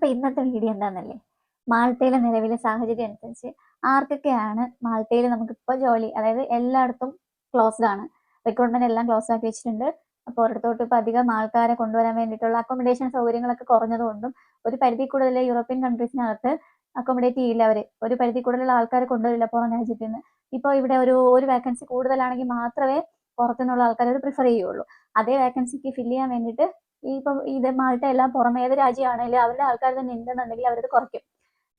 അപ്പൊ ഇന്നത്തെ വീഡിയോ എന്താണെന്നല്ലേ, മാൾട്ടയിലെ നിലവിലെ സാഹചര്യം അനുസരിച്ച് ആർക്കൊക്കെയാണ് മാൾട്ടയിൽ നമുക്കിപ്പോൾ ജോലി, അതായത് എല്ലായിടത്തും ക്ലോസ്ഡ് ആണ്, റിക്രൂട്ട്മെന്റ് എല്ലാം ക്ലോസ് ആക്കി വെച്ചിട്ടുണ്ട്. അപ്പോൾ ഒരിടത്തോട്ട് ഇപ്പൊ അധികം ആൾക്കാരെ കൊണ്ടുവരാൻ വേണ്ടിയിട്ടുള്ള അക്കോമഡേഷൻ സൗകര്യങ്ങളൊക്കെ കുറഞ്ഞതുകൊണ്ടും ഒരു പരിധി കൂടുതൽ യൂറോപ്യൻ കൺട്രീസിനകത്ത് അക്കോമഡേറ്റ് ചെയ്യില്ല അവർ, ഒരു പരിധി കൂടുതലുള്ള ആൾക്കാരെ കൊണ്ടുവരില്ല പുറം രാജ്യത്ത് നിന്ന്. ഇപ്പോൾ ഇവിടെ ഒരു വേക്കൻസി കൂടുതലാണെങ്കിൽ മാത്രമേ പുറത്തുനിന്നുള്ള ആൾക്കാർ അവർ പ്രിഫർ ചെയ്യുള്ളൂ. അതേ വേക്കൻസിക്ക് ഫില്ല് ചെയ്യാൻ വേണ്ടിയിട്ട് ഇപ്പം ഇത് മാൾട്ട എല്ലാം പുറമേ ഏത് രാജ്യമാണെങ്കിലും അവരുടെ ആൾക്കാർ തന്നെ ഉണ്ടെന്നുണ്ടെങ്കിൽ അവരത് കുറയ്ക്കും.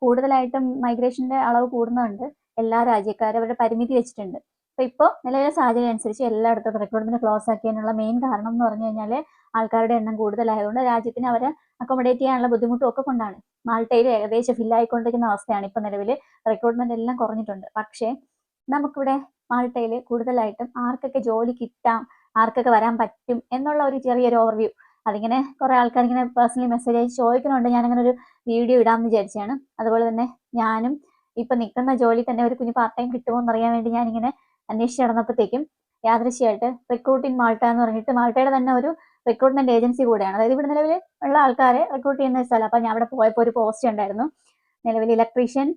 കൂടുതലായിട്ടും മൈഗ്രേഷന്റെ അളവ് കൂടുന്നുണ്ട്. എല്ലാ രാജ്യക്കാരും അവരുടെ പരിമിതി വെച്ചിട്ടുണ്ട്. അപ്പൊ ഇപ്പോൾ നിലവിലെ സാഹചര്യം അനുസരിച്ച് എല്ലായിടത്തും റിക്രൂട്ട്മെന്റ് ക്ലോസ് ആക്കിയതിനുള്ള മെയിൻ കാരണം എന്ന് പറഞ്ഞു കഴിഞ്ഞാൽ ആൾക്കാരുടെ എണ്ണം കൂടുതലായതുകൊണ്ട് രാജ്യത്തിന് അവരെ അക്കോമഡേറ്റ് ചെയ്യാനുള്ള ബുദ്ധിമുട്ടും ഒക്കെ കൊണ്ടാണ്. മാൾട്ടയിൽ ഏകദേശം ഫില്ലായിക്കൊണ്ടിരിക്കുന്ന അവസ്ഥയാണ് ഇപ്പൊ നിലവിൽ. റിക്രൂട്ട്മെന്റ് എല്ലാം കുറഞ്ഞിട്ടുണ്ട്. പക്ഷേ നമുക്കിവിടെ മാൾട്ടയിൽ കൂടുതലായിട്ടും ആർക്കൊക്കെ ജോലി കിട്ടാം, ആർക്കൊക്കെ വരാൻ പറ്റും എന്നുള്ള ഒരു ചെറിയൊരു ഓവർവ്യൂ, അതിങ്ങനെ കുറെ ആൾക്കാർ ഇങ്ങനെ പേഴ്സണലി മെസ്സേജ് അയച്ച് ചോദിക്കുന്നുണ്ട്. ഞാനങ്ങനെ ഒരു വീഡിയോ ഇടാമെന്ന് വിചാരിച്ചാണ്. അതുപോലെ തന്നെ ഞാനും ഇപ്പൊ നിൽക്കുന്ന ജോലി തന്നെ ഒരു കുഞ്ഞ് പാർട്ട് ടൈം കിട്ടുമോ എന്നറിയാൻ വേണ്ടി ഞാനിങ്ങനെ അന്വേഷിച്ച് നടന്നപ്പോഴത്തേക്കും യാദൃശ്യമായിട്ട് റിക്രൂട്ട് ഇൻ മാൾട്ട എന്ന് പറഞ്ഞിട്ട് മാൾട്ടയുടെ തന്നെ ഒരു റിക്രൂട്ട്മെന്റ് ഏജൻസി കൂടെയാണ്, അതായത് ഇവിടെ നിലവിൽ ഉള്ള ആൾക്കാരെ റിക്രൂട്ട് ചെയ്യുന്ന സ്ഥലം. അപ്പൊ ഞാൻ അവിടെ പോയപ്പോൾ ഒരു പോസ്റ്റ് ഉണ്ടായിരുന്നു, നിലവിൽ ഇലക്ട്രീഷ്യൻ,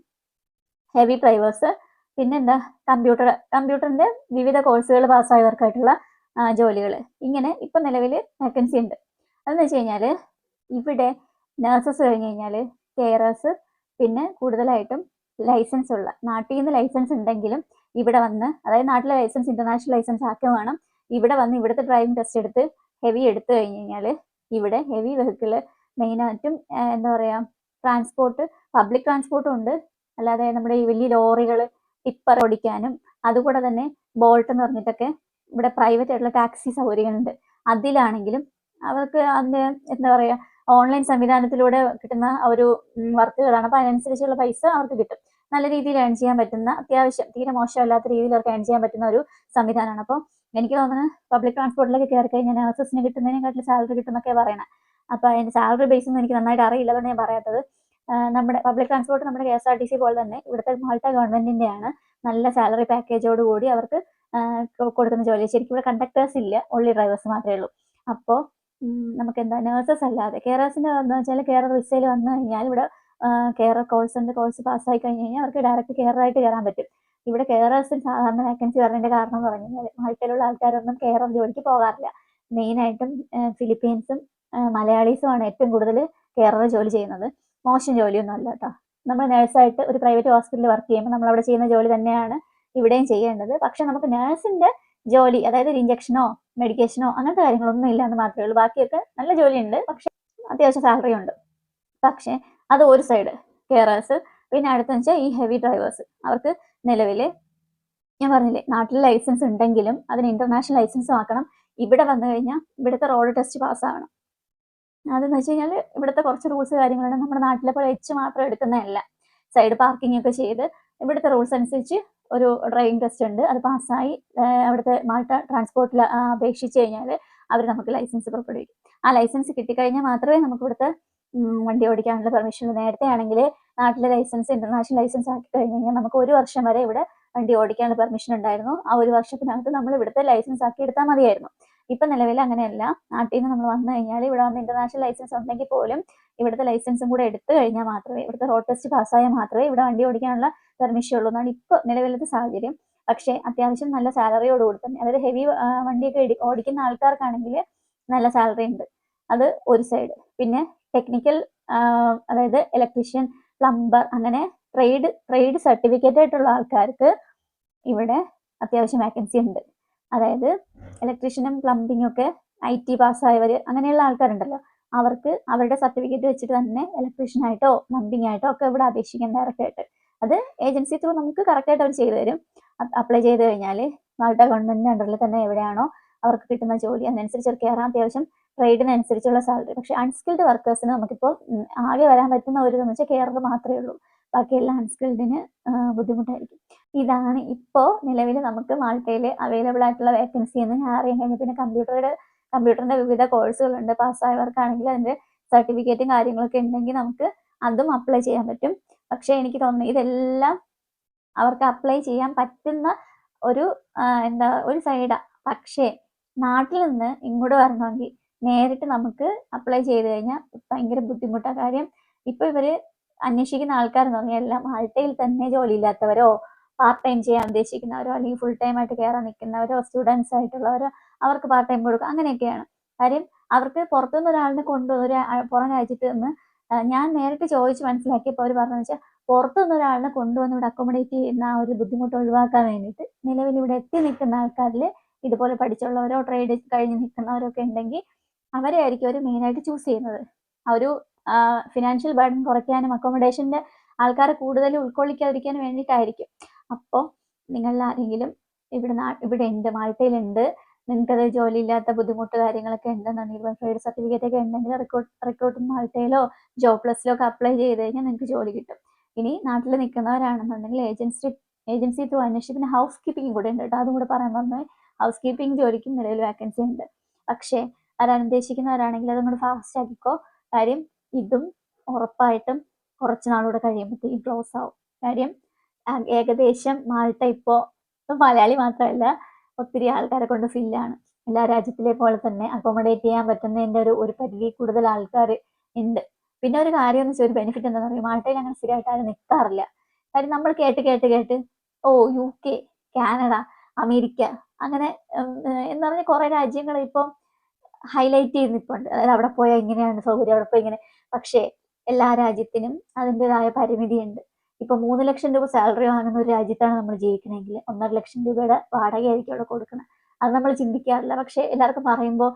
ഹെവി ഡ്രൈവേഴ്സ്, പിന്നെ എന്താ കമ്പ്യൂട്ടറിന്റെ വിവിധ കോഴ്സുകൾ പാസ്സായവർക്കായിട്ടുള്ള ജോലികൾ. ഇങ്ങനെ ഇപ്പൊ നിലവിൽ വേക്കൻസി ഉണ്ട്. അതെന്ന് വെച്ച് കഴിഞ്ഞാൽ ഇവിടെ നഴ്സസ് കഴിഞ്ഞ് കഴിഞ്ഞാൽ കെയറേഴ്സ്, പിന്നെ കൂടുതലായിട്ടും ലൈസൻസ് ഉള്ള, നാട്ടിൽ നിന്ന് ലൈസൻസ് ഉണ്ടെങ്കിലും ഇവിടെ വന്ന്, അതായത് നാട്ടിലെ ലൈസൻസ് ഇന്റർനാഷണൽ ലൈസൻസ് ആക്കുക വേണം. ഇവിടെ വന്ന് ഇവിടുത്തെ ഡ്രൈവിംഗ് ടെസ്റ്റ് എടുത്ത് ഹെവി എടുത്തു കഴിഞ്ഞ് കഴിഞ്ഞാൽ ഇവിടെ ഹെവി വെഹിക്കിള് മെയിനായിട്ടും എന്താ പറയുക, ട്രാൻസ്പോർട്ട്, പബ്ലിക് ട്രാൻസ്പോർട്ടും ഉണ്ട്, അല്ലാതെ നമ്മുടെ ഈ വലിയ ലോറികൾ ടിപ്പർ ഓടിക്കാനും, അതുകൂടെ തന്നെ ബോൾട്ട് എന്ന് പറഞ്ഞിട്ടൊക്കെ ഇവിടെ പ്രൈവറ്റ് ആയിട്ടുള്ള ടാക്സി സൗകര്യങ്ങളുണ്ട്. അതിലാണെങ്കിലും അവർക്ക് അതിന്റെ എന്താ പറയുക, ഓൺലൈൻ സംവിധാനത്തിലൂടെ കിട്ടുന്ന ഒരു വർക്കുകളാണ്. അപ്പൊ അതിനനുസരിച്ചുള്ള പൈസ അവർക്ക് കിട്ടും. നല്ല രീതിയിൽ ഏൺ ചെയ്യാൻ പറ്റുന്ന, അത്യാവശ്യം തീരെ മോശമല്ലാത്ത രീതിയിൽ അവർക്ക് ഏൺ ചെയ്യാൻ പറ്റുന്ന ഒരു സംവിധാനമാണ്. അപ്പോൾ എനിക്ക് തോന്നുന്നത് പബ്ലിക് ട്രാൻസ്പോർട്ടിലൊക്കെ കയറി കഴിഞ്ഞാൽ നഴ്സസിന് കിട്ടുന്നതിനെക്കാട്ടിലും സാലറി കിട്ടുന്നൊക്കെ പറയണം. അപ്പൊ അതിന്റെ സാലറി ബേസ് ഒന്നും എനിക്ക് നന്നായിട്ട് അറിയില്ല, അതുകൊണ്ട് ഞാൻ പറയാത്തത്. നമ്മുടെ പബ്ലിക് ട്രാൻസ്പോർട്ട് നമ്മുടെ KSRTC പോലെ തന്നെ ഇവിടുത്തെ മാൾട്ട ഗവൺമെന്റിന്റെയാണ്. നല്ല സാലറി പാക്കേജോട് കൂടി അവർക്ക് കൊടുക്കുന്ന ജോലി. ശരിക്കും ഇവിടെ കണ്ടക്ടേഴ്സ് ഇല്ല, ഓൺലി ഡ്രൈവേഴ്സ് മാത്രമേ ഉള്ളൂ. അപ്പോൾ നമുക്ക് എന്താ, നഴ്സസ് അല്ലാതെ കെയറേഴ്സിന്റെ എന്താ വെച്ചാൽ കെയർ വിസയിൽ വന്നു കഴിഞ്ഞാൽ ഇവിടെ കെയർ കോഴ്സ് പാസ്സായി കഴിഞ്ഞ് കഴിഞ്ഞാൽ അവർക്ക് ഡയറക്റ്റ് കെയറായിട്ട് കയറാൻ പറ്റും. ഇവിടെ കെയറേഴ്സിന് സാധാരണ വേക്കൻസി വരുന്നതിന്റെ കാരണം എന്ന് പറഞ്ഞു കഴിഞ്ഞാൽ മാൾട്ടയിലുള്ള ആൾക്കാരൊന്നും കെയറർ ജോലിക്ക് പോകാറില്ല. മെയിനായിട്ടും ഫിലിപ്പീൻസും മലയാളീസുമാണ് ഏറ്റവും കൂടുതൽ കെയറർ ജോലി ചെയ്യുന്നത്. മോശം ജോലിയൊന്നും അല്ല കേട്ടോ. നമ്മൾ നേഴ്സായിട്ട് ഒരു പ്രൈവറ്റ് ഹോസ്പിറ്റലിൽ വർക്ക് ചെയ്യുമ്പോൾ നമ്മൾ അവിടെ ചെയ്യുന്ന ജോലി തന്നെയാണ് ഇവിടെയും ചെയ്യേണ്ടത്. പക്ഷെ നമുക്ക് നേഴ്സിന്റെ ജോലി, അതായത് ഒരു ഇഞ്ചക്ഷനോ മെഡിക്കേഷനോ അങ്ങനത്തെ കാര്യങ്ങളൊന്നും ഇല്ല എന്ന് മാത്രമേ ഉള്ളൂ. ബാക്കിയൊക്കെ നല്ല ജോലിയുണ്ട്, പക്ഷെ അത്യാവശ്യം സാലറി ഉണ്ട്. പക്ഷെ അത് ഒരു സൈഡ് കെയറേഴ്സ്. പിന്നെ അടുത്തെന്ന് വെച്ചാൽ ഈ ഹെവി ഡ്രൈവേഴ്സ്, അവർക്ക് നിലവിൽ ഞാൻ പറഞ്ഞില്ലേ നാട്ടിൽ ലൈസൻസ് ഉണ്ടെങ്കിലും അതിന് ഇന്റർനാഷണൽ ലൈസൻസും ആക്കണം. ഇവിടെ വന്നു കഴിഞ്ഞാൽ ഇവിടുത്തെ റോഡ് ടെസ്റ്റ് പാസ്സാവണം. അതെന്ന് വെച്ച് കഴിഞ്ഞാൽ ഇവിടുത്തെ കുറച്ച് റൂൾസ് കാര്യങ്ങളുണ്ട്. നമ്മുടെ നാട്ടിലെ പോലെ മാത്രം എടുക്കുന്നതല്ല, സൈഡ് പാർക്കിംഗ് ഒക്കെ ചെയ്ത് ഇവിടുത്തെ റൂൾസ് അനുസരിച്ച് ഒരു ഡ്രൈവിംഗ് ടെസ്റ്റ് ഉണ്ട്. അത് പാസ്സായി അവിടുത്തെ മാൾട്ട ട്രാൻസ്പോർട്ടിൽ അപേക്ഷിച്ച് കഴിഞ്ഞാൽ അവർ നമുക്ക് ലൈസൻസ് പുറപ്പെടുവിക്കും. ആ ലൈസൻസ് കിട്ടിക്കഴിഞ്ഞാൽ മാത്രമേ നമുക്ക് ഇവിടുത്തെ വണ്ടി ഓടിക്കാനുള്ള പെർമിഷൻ ഉള്ളൂ. നേരത്തെ ആണെങ്കിൽ നാട്ടിലെ ലൈസൻസ് ഇന്റർനാഷണൽ ലൈസൻസ് ആക്കി കഴിഞ്ഞ് കഴിഞ്ഞാൽ നമുക്ക് 1 വർഷം വരെ ഇവിടെ വണ്ടി ഓടിക്കാനുള്ള പെർമിഷൻ ഉണ്ടായിരുന്നു. ആ 1 വർഷത്തിനകത്ത് നമ്മൾ ഇവിടുത്തെ ലൈസൻസ് ആക്കി എടുത്താൽ മതിയായിരുന്നു. ഇപ്പൊ നിലവിൽ അങ്ങനെയല്ല. നാട്ടിൽ നിന്ന് നമ്മൾ വന്നു കഴിഞ്ഞാൽ ഇവിടെ വന്ന് ഇന്റർനാഷണൽ ലൈസൻസ് ഉണ്ടെങ്കിൽ പോലും ഇവിടുത്തെ ലൈസൻസും കൂടെ എടുത്തു കഴിഞ്ഞാൽ മാത്രമേ, ഇവിടുത്തെ റോഡ് ടെസ്റ്റ് പാസ്സായാൽ മാത്രമേ ഇവിടെ വണ്ടി ഓടിക്കാനുള്ള പെർമിഷൻ ഉള്ളൂ എന്നാണ് ഇപ്പോൾ നിലവിലത്തെ സാഹചര്യം. പക്ഷേ അത്യാവശ്യം നല്ല സാലറിയോടുകൂടി തന്നെ, അതായത് ഹെവി വണ്ടിയൊക്കെ ഓടിക്കുന്ന ആൾക്കാർക്കാണെങ്കിൽ നല്ല സാലറി ഉണ്ട്. അത് ഒരു സൈഡ്. പിന്നെ ടെക്നിക്കൽ, അതായത് ഇലക്ട്രീഷ്യൻ, പ്ലംബർ, അങ്ങനെ ട്രേഡ് സർട്ടിഫിക്കറ്റ് ആയിട്ടുള്ള ആൾക്കാർക്ക് ഇവിടെ അത്യാവശ്യം വേക്കൻസി ഉണ്ട്. അതായത് ഇലക്ട്രീഷ്യനും പ്ലംബിങ്ങും ഒക്കെ IT പാസ്സായവർ, അങ്ങനെയുള്ള ആൾക്കാരുണ്ടല്ലോ, അവർക്ക് അവരുടെ സർട്ടിഫിക്കറ്റ് വെച്ചിട്ട് തന്നെ ഇലക്ട്രീഷ്യൻ ആയിട്ടോ പ്ലംബിംഗ് ആയിട്ടോ ഒക്കെ ഇവിടെ അപേക്ഷിക്കാൻ ഡയറക്റ്റ് ആയിട്ട്. അത് ഏജൻസി ത്രൂ നമുക്ക് കറക്റ്റായിട്ട് അവർ ചെയ്തു തരും. അപ്ലൈ ചെയ്ത് കഴിഞ്ഞാൽ മാൾട്ട ഗവൺമെന്റിന്റെ അണ്ടറിൽ തന്നെ എവിടെയാണോ അവർക്ക് കിട്ടുന്ന ജോലി അതിനനുസരിച്ച് അവർക്ക് കയറാൻ, അത്യാവശ്യം ട്രേഡിനനുസരിച്ചുള്ള സാലറി. പക്ഷെ അൺസ്കിൽഡ് വർക്കേഴ്സിന് നമുക്കിപ്പോൾ ആകെ വരാൻ പറ്റുന്ന ഒരു ഇതെന്ന് വെച്ചാൽ കെയർ മാത്രമേ ഉള്ളൂ. ബാക്കിയെല്ലാം അൺസ്കിൽഡിന് ബുദ്ധിമുട്ടായിരിക്കും. ഇതാണ് ഇപ്പോൾ നിലവിൽ നമുക്ക് മാൾട്ടയിൽ അവൈലബിൾ ആയിട്ടുള്ള വേക്കൻസി എന്ന് ഞാൻ അറിയാൻ കഴിഞ്ഞു. പിന്നെ കമ്പ്യൂട്ടറിന്റെ വിവിധ കോഴ്സുകളുണ്ട്. പാസ്സായവർക്കാണെങ്കിൽ അതിന്റെ സർട്ടിഫിക്കറ്റും കാര്യങ്ങളൊക്കെ ഉണ്ടെങ്കിൽ നമുക്ക് അതും അപ്ലൈ ചെയ്യാൻ പറ്റും. പക്ഷെ എനിക്ക് തോന്നുന്നു ഇതെല്ലാം അവർക്ക് അപ്ലൈ ചെയ്യാൻ പറ്റുന്ന ഒരു ഒരു സൈഡാ. പക്ഷേ നാട്ടിൽ നിന്ന് ഇങ്ങോട്ട് വരണമെങ്കിൽ നേരിട്ട് നമുക്ക് അപ്ലൈ ചെയ്ത് കഴിഞ്ഞാൽ ഭയങ്കര ബുദ്ധിമുട്ടാണ്. കാര്യം ഇപ്പൊ ഇവര് അന്വേഷിക്കുന്ന ആൾക്കാരെന്ന് പറഞ്ഞാൽ എല്ലാം മാൾട്ടയിൽ തന്നെ ജോലിയില്ലാത്തവരോ പാർട്ട് ടൈം ചെയ്യാൻ ഉദ്ദേശിക്കുന്നവരോ അല്ലെങ്കിൽ ഫുൾ ടൈം ആയിട്ട് കയറാൻ നിൽക്കുന്നവരോ സ്റ്റുഡൻസ് ആയിട്ടുള്ളവരോ അവർക്ക് പാർട്ട് ടൈം കൊടുക്കുക അങ്ങനെയൊക്കെയാണ്. കാര്യം അവർക്ക് പുറത്തുനിന്ന് ഒരാളിനെ കൊണ്ടുവന്ന് പുറം രാജ്യത്ത് നിന്ന് ഞാൻ നേരിട്ട് ചോദിച്ച് മനസ്സിലാക്കിയപ്പോൾ അവർ പറഞ്ഞതെന്ന് വെച്ചാൽ പുറത്തുനിന്ന് ഒരാളിനെ കൊണ്ടുവന്ന് ഇവിടെ അക്കോമഡേറ്റ് ചെയ്യുന്ന ആ ഒരു ബുദ്ധിമുട്ട് ഒഴിവാക്കാൻ വേണ്ടിയിട്ട് നിലവിൽ ഇവിടെ എത്തി നിൽക്കുന്ന ആൾക്കാരിൽ ഇതുപോലെ പഠിച്ചുള്ളവരോ ട്രേഡ് കഴിഞ്ഞ് നിൽക്കുന്നവരോ ഒക്കെ ഉണ്ടെങ്കിൽ അവരെ ആയിരിക്കും അവർ മെയിനായിട്ട് ചൂസ് ചെയ്യുന്നത്. ആ ഒരു ഫിനാൻഷ്യൽ ബർഡൻ കുറയ്ക്കാനും അക്കോമഡേഷൻ്റെ ആൾക്കാരെ കൂടുതൽ ഉൾക്കൊള്ളിക്കാതിരിക്കാനും വേണ്ടിയിട്ടായിരിക്കും. അപ്പോൾ നിങ്ങളിൽ ആരെങ്കിലും ഇവിടെ ഉണ്ട്, മാൾട്ടയിലുണ്ട്, നിങ്ങൾക്കത് ജോലിയില്ലാത്ത ബുദ്ധിമുട്ട് കാര്യങ്ങളൊക്കെ ഉണ്ടെന്നുണ്ടെങ്കിൽ ട്രേഡ് സർട്ടിഫിക്കറ്റ് ഒക്കെ ഉണ്ടെങ്കിൽ റിക്രൂട്ടിംഗ് മാൾട്ടയിലോ ജോബ് പ്ലസിലോ ഒക്കെ അപ്ലൈ ചെയ്ത് കഴിഞ്ഞാൽ നിങ്ങൾക്ക് ജോലി കിട്ടും. ഇനി നാട്ടിൽ നിൽക്കുന്നവരാണെന്നുണ്ടെങ്കിൽ ഏജൻസി ത്രൂ അന്വേഷിച്ച് പിന്നെ ഹൗസ് കീപ്പിംഗ് കൂടെ ഉണ്ട് കേട്ടോ. അതും കൂടെ പറയാൻ പറഞ്ഞാൽ ഹൗസ് കീപ്പിംഗ് ജോലിക്കും നിലവിൽ വേക്കൻസി ഉണ്ട്. പക്ഷേ വരാൻ ഉദ്ദേശിക്കുന്നവരാണെങ്കിൽ അതും കൂടെ ഫാസ്റ്റ് ആക്കിക്കോ. കാര്യം ഇതും ഉറപ്പായിട്ടും കുറച്ച് നാളൂടെ കഴിയുമ്പോഴത്തേക്കും ക്ലോസ് ആവും. കാര്യം ഏകദേശം മാൾട്ട ഇപ്പോൾ മലയാളി മാത്രമല്ല ഒത്തിരി ആൾക്കാരെ കൊണ്ട് ഫില്ലാണ്. എല്ലാ രാജ്യത്തിലെ പോലെ തന്നെ അക്കോമഡേറ്റ് ചെയ്യാൻ പറ്റുന്നതിൻ്റെ ഒരു പരിധി കൂടുതൽ ആൾക്കാർ ഉണ്ട്. പിന്നെ ഒരു കാര്യം എന്ന് വെച്ചാൽ ഒരു ബെനിഫിറ്റ് എന്താണെന്ന് പറയുക, മാൾട്ടയിൽ അങ്ങനെ സ്ഥിരമായിട്ട് ആരും നിൽക്കാറില്ല. കാര്യം നമ്മൾ കേട്ട് ഓ UK, കാനഡ, അമേരിക്ക അങ്ങനെ എന്ന് പറഞ്ഞ കുറേ രാജ്യങ്ങൾ ഇപ്പം ഹൈലൈറ്റ് ചെയ്ത് നിൽപ്പുണ്ട്. അതായത് അവിടെ പോയാൽ ഇങ്ങനെയാണ് സൗകര്യം, അവിടെ പോയി ഇങ്ങനെ. പക്ഷേ എല്ലാ രാജ്യത്തിനും അതിൻ്റെതായ പരിമിതിയുണ്ട്. ഇപ്പൊ 3 ലക്ഷം രൂപ സാലറി വാങ്ങുന്ന ഒരു രാജ്യത്താണ് നമ്മൾ ജീവിക്കണമെങ്കിൽ 1.5 ലക്ഷം രൂപയുടെ വാടകയായിരിക്കും അവിടെ കൊടുക്കണം. അത് നമ്മൾ ചിന്തിക്കാറില്ല. പക്ഷെ എല്ലാവർക്കും പറയുമ്പോൾ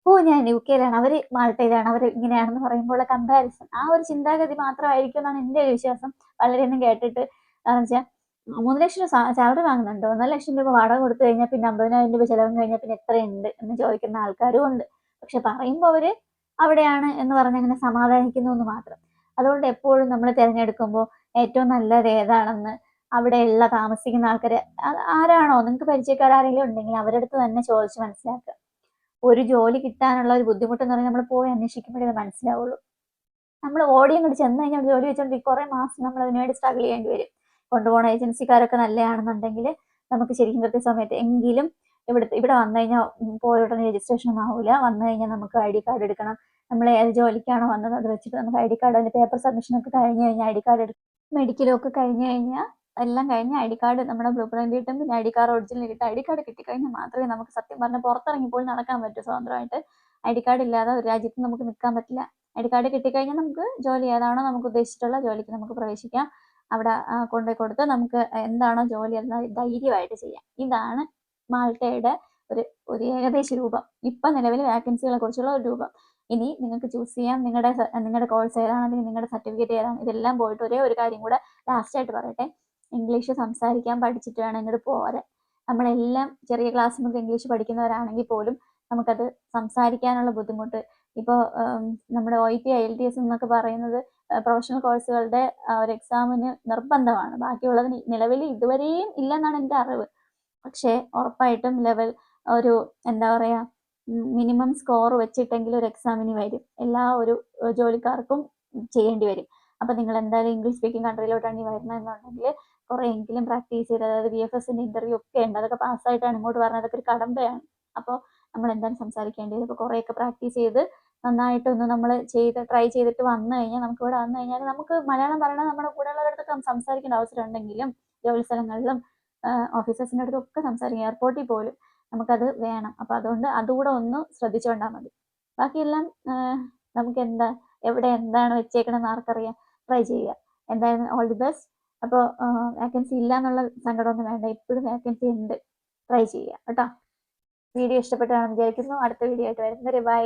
ഓ ഞാൻ UK-യിലാണ്, അവർ മാൾട്ടയിലാണ്, അവർ ഇങ്ങനെയാണെന്ന് പറയുമ്പോൾ കമ്പാരിസൺ ആ ഒരു ചിന്താഗതി മാത്രമായിരിക്കും എന്നാണ് എൻ്റെ ഒരു വിശ്വാസം. പലരെയൊന്നും കേട്ടിട്ട് വെച്ചാൽ 3 ലക്ഷം രൂപ സാലറി വാങ്ങുന്നുണ്ടോ, 1.5 ലക്ഷം രൂപ വാടക കൊടുത്തു കഴിഞ്ഞാൽ പിന്നെ 50,000 രൂപ ചിലവും കഴിഞ്ഞാൽ പിന്നെ എത്രയുണ്ട് എന്ന് ചോദിക്കുന്ന ആൾക്കാരും ഉണ്ട്. പക്ഷെ പറയുമ്പോൾ അവര് അവിടെയാണ് എന്ന് പറഞ്ഞങ്ങനെ സമാധാനിക്കുന്നു എന്ന് മാത്രം. അതുകൊണ്ട് എപ്പോഴും നമ്മൾ തിരഞ്ഞെടുക്കുമ്പോൾ ഏറ്റവും നല്ലത് ഏതാണെന്ന് അവിടെയുള്ള താമസിക്കുന്ന ആൾക്കാര് ആരാണോ നിങ്ങൾക്ക് പരിചയക്കാരെങ്കിലും ഉണ്ടെങ്കിൽ അവരുടെ അടുത്ത് തന്നെ ചോദിച്ച് മനസ്സിലാക്കുക. ഒരു ജോലി കിട്ടാനുള്ള ഒരു ബുദ്ധിമുട്ടെന്ന് പറഞ്ഞാൽ നമ്മൾ പോയി അന്വേഷിക്കുമ്പോഴേ അത് മനസ്സിലാവുള്ളൂ. നമ്മൾ ഓടി അങ്ങോട്ട് ചെന്ന് കഴിഞ്ഞാൽ ജോലി വെച്ചോണ്ട് കുറേ മാസം നമ്മൾ അതിനുവേണ്ടി സ്ട്രഗിൾ ചെയ്യേണ്ടി വരും. കൊണ്ടുപോകുന്ന ഏജൻസിക്കാരൊക്കെ നല്ലതാണെന്നുണ്ടെങ്കിൽ നമുക്ക് ശരിക്കും കൃത്യസമയത്ത് എങ്കിലും ഇവിടെ വന്നു കഴിഞ്ഞാൽ പോയ ഉടനെ രജിസ്ട്രേഷൻ ഒന്നും ആവില്ല. വന്നു കഴിഞ്ഞാൽ നമുക്ക് ID കാർഡ് എടുക്കണം. നമ്മൾ ഏത് ജോലിക്കാണോ വന്നത് അത് വെച്ചിട്ട് നമുക്ക് ID കാർഡ്, അതിൻ്റെ പേപ്പർ സബ്മിഷനൊക്കെ കഴിഞ്ഞ് കഴിഞ്ഞാൽ ID കാർഡ് എടുക്കും. മെഡിക്കലും ഒക്കെ കഴിഞ്ഞ് കഴിഞ്ഞാൽ എല്ലാം കഴിഞ്ഞ് ID കാർഡ് നമ്മുടെ ബ്ലൂ പ്രിന്റ് കിട്ടും. പിന്നെ ID കാർഡ് ഒറിജിനൽ കിട്ടും. ID കാർഡ് കിട്ടിക്കഴിഞ്ഞാൽ മാത്രമേ നമുക്ക് സത്യം പറഞ്ഞാൽ പുറത്തിറങ്ങിപ്പോൾ നടക്കാൻ പറ്റൂ സ്വതന്ത്രമായിട്ട്. ID കാർഡ് ഇല്ലാതെ ഒരു രാജ്യത്ത് നമുക്ക് നിൽക്കാൻ പറ്റില്ല. ID കാർഡ് കിട്ടിക്കഴിഞ്ഞാൽ നമുക്ക് ജോലി ഏതാണോ നമുക്ക് ഉദ്ദേശിച്ചിട്ടുള്ള ജോലിക്ക് നമുക്ക് പ്രവേശിക്കാം. അവിടെ കൊണ്ടുപോയി കൊടുത്ത് നമുക്ക് എന്താണോ ജോലി എന്ന് ധൈര്യമായിട്ട് ചെയ്യാം. ഇതാണ് മാൾട്ടയുടെ ഒരു ഏകദേശ രൂപം. ഇപ്പം നിലവിൽ വാക്കൻസികളെ കുറിച്ചുള്ള ഒരു രൂപം. ഇനി നിങ്ങൾക്ക് ചൂസ് ചെയ്യാം നിങ്ങളുടെ കോഴ്സ് ഏതാണ്, അല്ലെങ്കിൽ നിങ്ങളുടെ സർട്ടിഫിക്കറ്റ് ഏതാണ്. ഇതെല്ലാം പോയിട്ട് ഒരേ ഒരു കാര്യം കൂടെ ലാസ്റ്റായിട്ട് പറയട്ടെ, ഇംഗ്ലീഷ് സംസാരിക്കാൻ പഠിച്ചിട്ട് വേണം ഇങ്ങോട്ട് പോരാൻ. നമ്മളെല്ലാം ചെറിയ ക്ലാസ് മുതൽ ഇംഗ്ലീഷ് പഠിക്കുന്നവരാണെങ്കിൽ പോലും നമുക്കത് സംസാരിക്കാനുള്ള ബുദ്ധിമുട്ട് ഇപ്പോൾ നമ്മുടെ OET IELTS എന്നൊക്കെ പറയുന്നത് പ്രൊഫഷണൽ കോഴ്സുകളുടെ ഒരു എക്സാമിന് നിർബന്ധമാണ്. ബാക്കിയുള്ളതിന് നിലവിൽ ഇതുവരെയും ഇല്ലെന്നാണ് എൻ്റെ അറിവ്. പക്ഷേ ഉറപ്പായിട്ടും ലെവൽ ഒരു എന്താ പറയുക മിനിമം സ്കോർ വെച്ചിട്ടെങ്കിലും ഒരു എക്സാമിന് വരും. എല്ലാ ഒരു ജോലിക്കാർക്കും ചെയ്യേണ്ടി വരും. അപ്പോൾ നിങ്ങൾ എന്തായാലും ഇംഗ്ലീഷ് സ്പീക്കിംഗ് കൺട്രിയിലോട്ടാണ് വരുന്നതെന്നുണ്ടെങ്കിൽ കുറേയെങ്കിലും പ്രാക്ടീസ് ചെയ്ത്, അതായത് VFSൻ്റെ ഇൻ്റർവ്യൂ ഒക്കെ ഉണ്ട്, അതൊക്കെ പാസ്സായിട്ടാണ് ഇങ്ങോട്ട് വരുന്നത്. അതൊക്കെ ഒരു കടമ്പയാണ്. അപ്പോൾ നമ്മൾ എന്തായാലും സംസാരിക്കേണ്ടത്. അപ്പോൾ കുറേയൊക്കെ പ്രാക്ടീസ് ചെയ്ത് നന്നായിട്ടൊന്ന് നമ്മൾ ട്രൈ ചെയ്തിട്ട് വന്നു കഴിഞ്ഞാൽ നമുക്ക് ഇവിടെ വന്നു കഴിഞ്ഞാൽ നമുക്ക് മലയാളം പറയണ നമ്മുടെ കൂടെയുള്ളവരടുത്തൊക്കെ സംസാരിക്കേണ്ട അവസരം ഉണ്ടെങ്കിലും ജോലി സ്ഥലങ്ങളിലും ഓഫീസേഴ്സിൻ്റെ അടുത്തൊക്കെ സംസാരിക്കും, എയർപോർട്ടിൽ പോലും നമുക്കത് വേണം. അപ്പോൾ അതുകൊണ്ട് അതുകൂടെ ഒന്ന് ശ്രദ്ധിച്ചുകൊണ്ടാൽ മതി. ബാക്കിയെല്ലാം നമുക്ക് എവിടെ എന്താണ് വെച്ചേക്കണമെന്ന് ആർക്കറിയാം. ട്രൈ ചെയ്യുക. എന്തായാലും ഓൾ ദി ബെസ്റ്റ്. അപ്പോൾ വേക്കൻസി ഇല്ല എന്നുള്ള സങ്കടമൊന്നും വേണ്ട, ഇപ്പോഴും വേക്കൻസി ഉണ്ട്. ട്രൈ ചെയ്യുക കേട്ടോ. വീഡിയോ ഇഷ്ടപ്പെട്ടാണെന്ന് വിചാരിക്കുന്നു. അടുത്ത വീഡിയോ ആയിട്ട് വരുന്നത്. ബൈ.